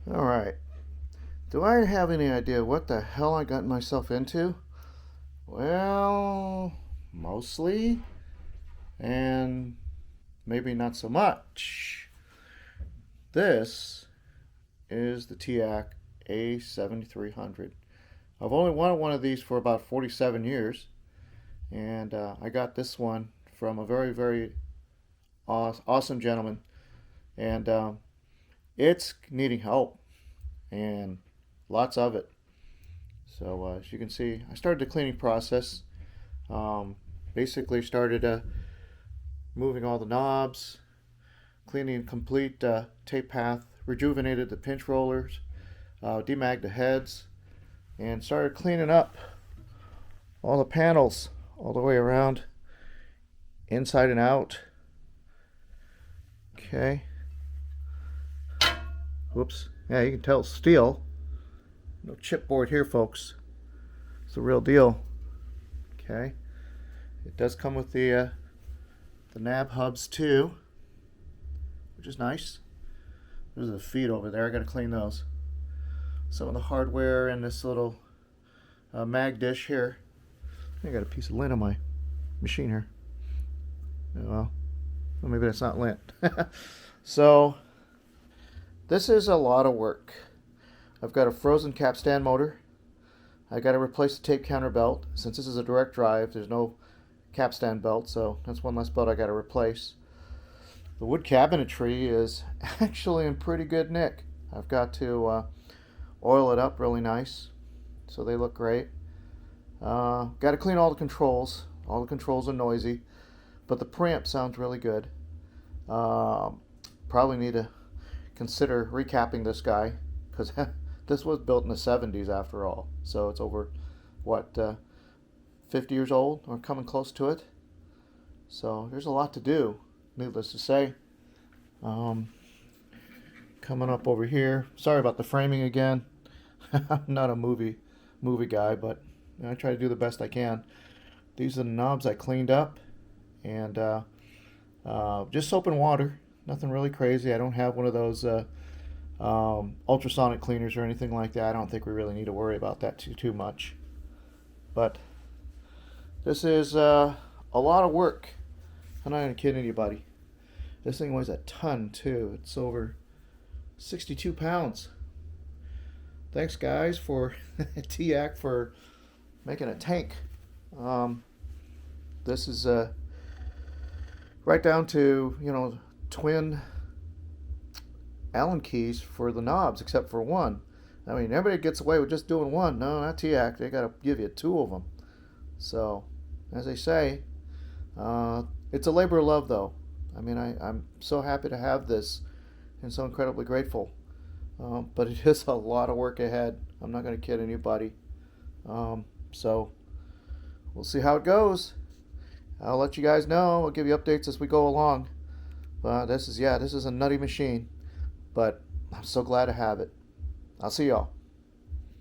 All right. Do I have any idea what the hell I got myself into? Well, mostly, and maybe not so much. This is the TEAC A7300. I've only wanted one of these for about 47 years, and I got this one from a very, very awesome gentleman, and it's needing help, and lots of it. So as you can see, I started the cleaning process. Um, Basically, started moving all the knobs, cleaning complete tape path, rejuvenated the pinch rollers, demagged the heads, and started cleaning up all the panels all the way around, inside and out. Okay. Whoops. Yeah, you can tell it's steel. No chipboard here, folks. It's the real deal. Okay. It does come with the nab hubs too, which is nice. There's the feet over there. I gotta clean those. Some of the hardware in this little mag dish here. I got a piece of lint on my machine here. Well, maybe that's not lint. So this is a lot of work. I've got a frozen capstan motor. I got to replace the tape counter belt. Since this is a direct drive, there's no capstan belt, so that's one less belt I got to replace. The wood cabinetry is actually in pretty good nick. I've got to oil it up really nice so they look great. Got to clean all the controls. All the controls are noisy, but the preamp sounds really good. Probably need to consider recapping this guy because this was built in the 70s after all. So it's over, what, 50 years old or coming close to it. So there's a lot to do, needless to say. Coming up over here. Sorry about the framing again. I'm not a movie guy, but I try to do the best I can. These are the knobs I cleaned up, and just soap and water. Nothing really crazy. I don't have one of those ultrasonic cleaners or anything like that. I don't think we really need to worry about that too much. But this is a lot of work. I'm not gonna kid anybody. This thing weighs a ton too. It's over 62 pounds. Thanks guys for TEAC for making a tank. This is right down to twin Allen keys for the knobs except for one. I mean, everybody gets away with just doing one. No, not TEAC. They got to give you two of them. So, as they say, it's a labor of love, though. I mean, I'm so happy to have this and so incredibly grateful. But it is a lot of work ahead. I'm not going to kid anybody. So, we'll see how it goes. I'll let you guys know. I'll give you updates as we go along. But this is a nutty machine. But I'm so glad to have it. I'll see y'all.